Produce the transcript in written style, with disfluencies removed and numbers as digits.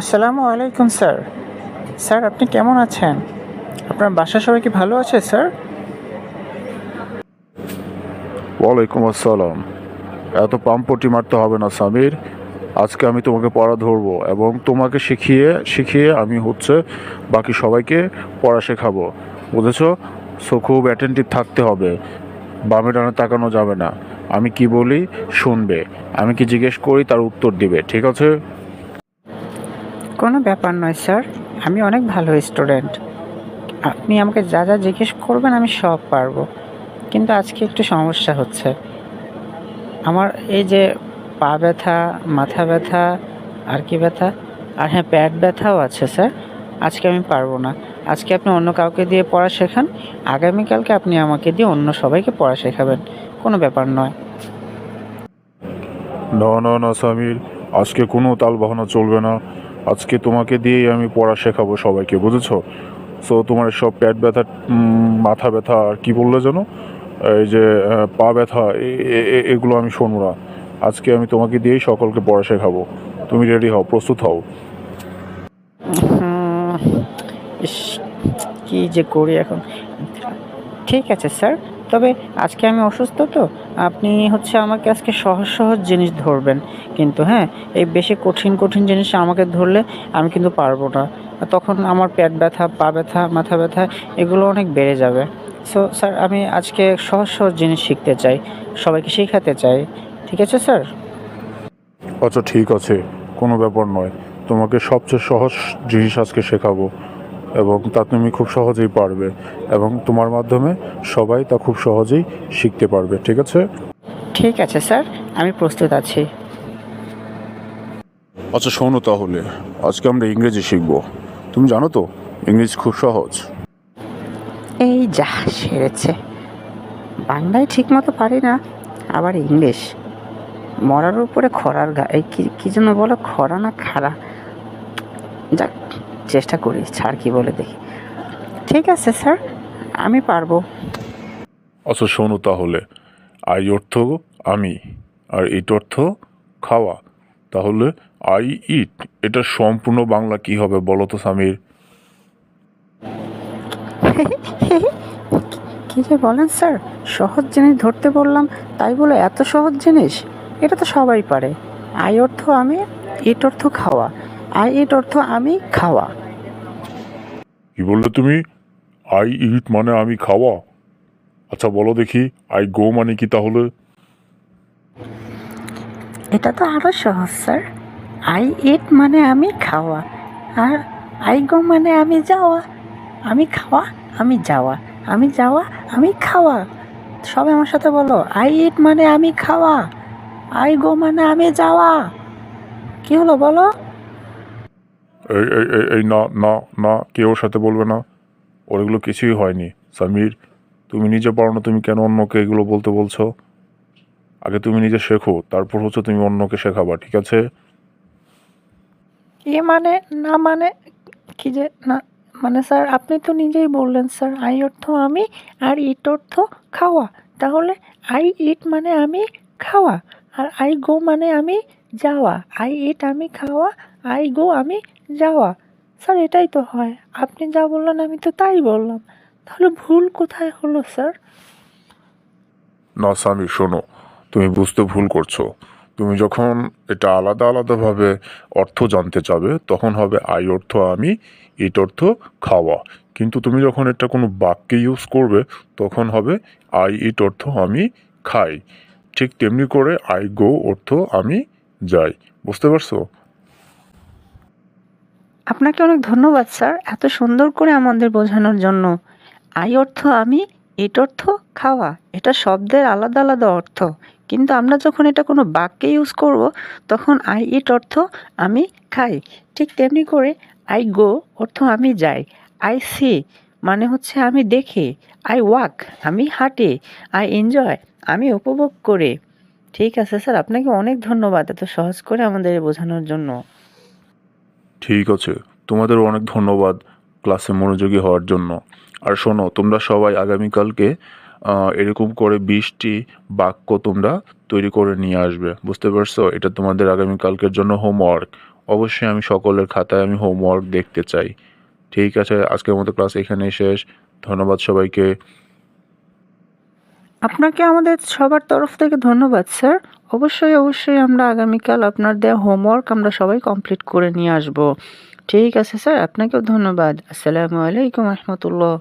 আসসালামু আলাইকুম sir. Sir আপনি কেমন আছেন? আপনার বাসার সবাই কি ভালো আছে স্যার? ওয়ালাইকুম আসসালাম। এত পাম্পটি মারতে হবে না সামির। আজকে আমি তোমাকে পড়া ধরবো এবং তোমাকে শিখিয়ে শিখিয়ে আমি বাকি সবাইকে পড়া শেখাবো। বুঝেছো? সো খুব অ্যাটেন্টিভ থাকতে হবে। বামে ডানে তাকানো যাবে না। আমি কি বলি শুনবে, আমি কি জিজ্ঞেস করি তার উত্তর দিবে, ঠিক আছে? কোনো ব্যাপার নয় স্যার, আমি অনেক ভালো স্টুডেন্ট। আপনি আমাকে যা যা জিজ্ঞেস করবেন আমি সব পারবো। কিন্তু আজকে একটু সমস্যা হচ্ছে। আমার এই যে পা ব্যথা, মাথা ব্যথা, আর কি ব্যথা, আর হ্যাঁ পেট ব্যথাও আছে স্যার। আজকে আমি পারবো না। আজকে আপনি অন্য কাউকে দিয়ে পড়া শেখান। আগামীকালকে আপনি আমাকে দিয়ে অন্য সবাইকে পড়া শেখাবেন। কোনো ব্যাপার নয়। না না না সামির, আজকে কোনো তাল বাহানা চলবে না। আজকে তোমাকে দিয়েই আমি পড়া শেখাবো সবাইকে, বুঝেছো? সো তোমার সব পেট ব্যথা, মাথা ব্যথা, আর কি বললে যেন, এই যে পা ব্যথা, এগুলো আমি শুনবো না। আজকে আমি তোমাকে দিয়েই সকলকে পড়া শেখাবো। তুমি রেডি হও, প্রস্তুত হও। হুম, ইস, কি যে করি এখন। ঠিক আছে স্যার, তবে আজকে আমি অসুস্থ তো। আপনি আমাকে আজকে সহজ সহজ জিনিস ধরবেন। কিন্তু হ্যাঁ, এই বেশি কঠিন কঠিন জিনিস আমাকে ধরলে আমি কিন্তু পারবো না। তখন আমার পেট ব্যথা, পা ব্যথা, মাথা ব্যথা এগুলো অনেক বেড়ে যাবে। সো স্যার, আমি আজকে সহজ সহজ জিনিস শিখতে চাই, সবাইকে শেখাতে চাই। ঠিক আছে স্যার? আচ্ছা ঠিক আছে, কোনো ব্যাপার নয়। তোমাকে সবচেয়ে সহজ জিনিস আজকে শেখাবো এবং তা তুমি খুব সহজেই পারবে এবং তোমার মাধ্যমে সবাই তা খুব সহজেই শিখতে পারবে, ঠিক আছে? ঠিক আছে স্যার, আমি প্রস্তুত আছি। আচ্ছা শোনো তাহলে, আজকে আমরা ইংরেজি শিখবো। তুমি জানো তো ইংরেজি খুব সহজ। এই যা সেরেছে, বাংলায় ঠিক মতো পারি না, আবার ইংলিশ। মরার উপরে খরার গা, এই কি কি যেন বলে, খরা না খাড়া। যাক, চেষ্টা করি, ছাড় কি বলে দেখি। ঠিক আছে স্যার, আমি পারবো। আচ্ছা শোনো তাহলে, আই অর্থ আমি, আর ইট অর্থ খাওয়া। তাহলে আই ইট, এটা সম্পূর্ণ বাংলা কি হবে বলো তো সামির? কি যে বলেন স্যার, সহজ জিনিস ধরতে বললাম, তাই বলে এত সহজ জিনিস? এটা তো সবাই পারে। আই অর্থ আমি, ইট অর্থ খাওয়া। আই ইট অর্থ আমি খাওয়া। কি বললে তুমি? আই ইট মানে আমি খাওয়া? আচ্ছা বলো দেখি, আই গো মানে কি তাহলে? এটা তো আরো সহজ স্যার। আই ইট মানে আমি খাওয়া, আর আই গো মানে আমি যাওয়া। আমি খাওয়া, আমি যাওয়া, আমি যাওয়া, আমি খাওয়া। সবাই আমার সাথে বলো, আই ইট মানে আমি খাওয়া, আই গো মানে আমি যাওয়া। কি হলো বলো? এই এই এই এই না না না, কেউ সাথে বলবে না। ওর এগুলো কিছুই হয়নি সামির। তুমি নিজে পারো না, তুমি কেন অন্যকে এগুলো বলতে বলছো? আগে তুমি নিজে শেখো, তারপর তুমি অন্যকে শেখাবা, ঠিক আছে? এ মানে, না মানে, কি যে না, মানে স্যার আপনি তো নিজেই বললেন স্যার, আই অর্থ আমি আর ইট অর্থ খাওয়া। তাহলে আই ইট মানে আমি খাওয়া, আর আই গো মানে আমি যাওয়া। আই ইট আমি খাওয়া, আই গো আমি যাওয়া। স্যার এটাই তো হয়, আপনি যা বললেন আমি তো তাই বললাম। তাহলে ভুল কোথায় হলো স্যার? না সামির শোনো, তুমি বুঝতে ভুল করছো। তুমি যখন এটা আলাদা আলাদাভাবে অর্থ জানতে চাবে তখন হবে আই অর্থ আমি, ইট অর্থ খাওয়া। কিন্তু তুমি যখন এটা কোনো বাক্যে ইউজ করবে তখন হবে আই ইট অর্থ আমি খাই। ঠিক তেমনি করে আই গো অর্থ আমি যাই। বুঝতে পারছো? আপনাকে অনেক ধন্যবাদ স্যার, এত সুন্দর করে আমাদের বোঝানোর জন্য। আই অর্থ আমি, ইট অর্থ খাওয়া, এটা শব্দের আলাদা আলাদা অর্থ। কিন্তু আমরা যখন এটা কোনো বাক্যে ইউজ করব, তখন আই ইট অর্থ আমি খাই। ঠিক তেমনি করে আই গো অর্থ আমি যাই। আই সি মানে আমি দেখি। আই ওয়াক আমি হাঁটি। আই এনজয় আমি উপভোগ করি। ঠিক আছে স্যার, আপনাকে অনেক ধন্যবাদ এত সহজ করে আমাদের বোঝানোর জন্য। ঠিক আছে, তোমাদের অনেক ধন্যবাদ ক্লাসে মনোযোগী হওয়ার জন্য। আর শোনো, তোমরা সবাই আগামীকালকে এরকম করে 20টি বাক্য তোমরা তৈরি করে নিয়ে আসবে, বুঝতে পারছো? এটা তোমাদের আগামীকালকের জন্য হোমওয়ার্ক। অবশ্যই আমি সকলের খাতায় আমি হোমওয়ার্ক দেখতে চাই। ঠিক আছে, আজকের মতো ক্লাস এখানেই শেষ। ধন্যবাদ সবাইকে। আপনাকে আমাদের সবার তরফ থেকে ধন্যবাদ স্যার। অবশ্যই আমরা আগামীকাল আপনার দেওয়া হোমওয়ার্ক আমরা সবাই কমপ্লিট করে নিয়ে আসব। ঠিক আছে স্যার, আপনাকেও ধন্যবাদ। আসসালামু আলাইকুম রহমতুল্লাহ।